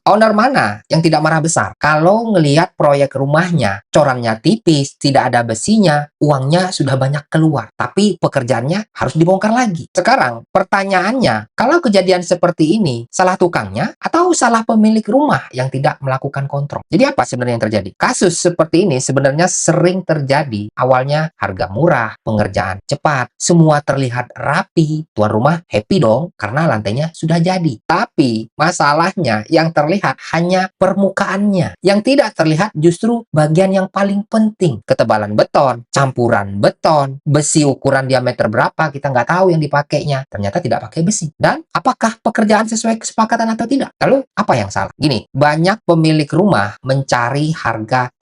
Owner mana yang tidak marah besar kalau ngelihat proyek rumahnya, corannya tipis, tidak ada besinya, uangnya sudah banyak keluar, tapi pekerjaannya harus dibongkar lagi. Sekarang, pertanyaannya, kalau kejadian seperti ini, salah tukangnya atau salah pemilik rumah yang tidak melakukan kontrol? Jadi apa sebenarnya yang terjadi? Kasus seperti ini sebenarnya sering terjadi. Awalnya harga murah, pengerjaan cepat, semua terlihat rapi, tuan rumah happy dong karena lantainya sudah jadi. Tapi masalahnya yang terlihat hanya permukaannya. Yang tidak terlihat justru bagian yang paling penting. Ketebalan beton, campuran beton, besi ukuran diameter berapa kita nggak tahu yang dipakainya. Ternyata tidak pakai besi. Dan apakah pekerjaan sesuai kesepakatan atau tidak? Lalu apa yang salah? Gini, banyak pemilik rumah mencari harga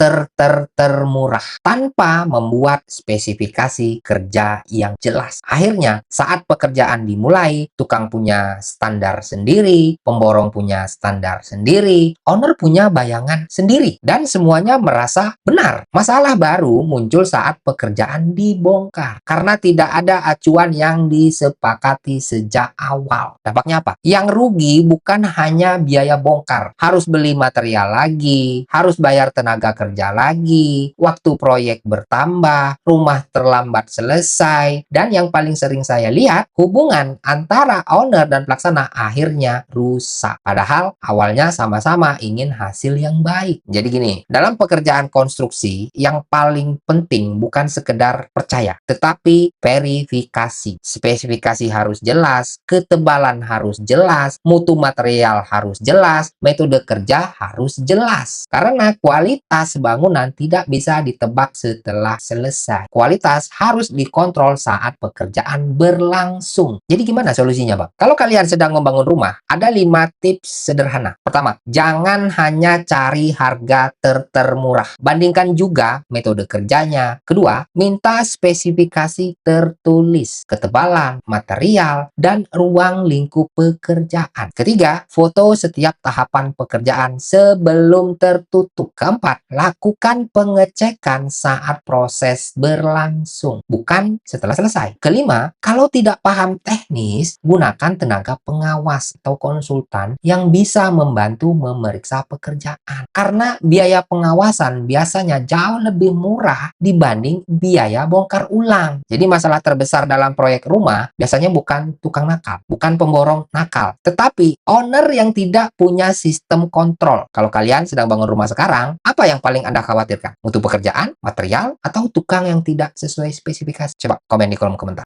termurah tanpa membuat spesifikasi kerja yang jelas. Akhirnya, saat pekerjaan dimulai, tukang punya standar sendiri, pemborong punya standar sendiri, owner punya bayangan sendiri, dan semuanya merasa benar. Masalah baru muncul saat pekerjaan dibongkar karena tidak ada acuan yang disepakati sejak awal. Dampaknya apa? Yang rugi bukan hanya biaya bongkar, harus beli material lagi, harus bayar tenaga kerja lagi, waktu proyek bertambah, rumah terlambat selesai, dan yang paling sering saya lihat, hubungan antara owner dan pelaksana akhirnya rusak. Padahal awalnya sama-sama ingin hasil yang baik. Jadi gini, dalam pekerjaan konstruksi, yang paling penting bukan sekedar percaya, tetapi verifikasi. Spesifikasi harus jelas, ketebalan harus jelas, mutu material harus jelas, metode kerja harus jelas. Karena kualitas bangunan tidak bisa ditebak setelah selesai. Kualitas harus dikontrol saat pekerjaan berlangsung. Jadi gimana solusinya, Bang? Kalau kalian sedang membangun rumah, ada 5 tips sederhana. Pertama, jangan hanya cari harga termurah. Bandingkan juga metode kerjanya. Kedua, minta spesifikasi tertulis, ketebalan, material, dan ruang lingkup pekerjaan. Ketiga, foto setiap tahapan pekerjaan sebelum tertutup. Keempat, lakukan pengecekan saat proses berlangsung, bukan setelah selesai. Kelima, kalau tidak paham teknis, gunakan tenaga pengawas atau konsultan yang bisa membantu memeriksa pekerjaan. Karena biaya pengawasan biasanya jauh lebih murah dibanding biaya bongkar ulang. Jadi masalah terbesar dalam proyek rumah biasanya bukan tukang nakal, bukan pemborong nakal, tetapi owner yang tidak punya sistem kontrol. Kalau kalian sedang bangun rumah sekarang, apa yang paling Anda khawatirkan? Mutu pekerjaan, material, atau tukang yang tidak sesuai spesifikasi? Coba komen di kolom komentar.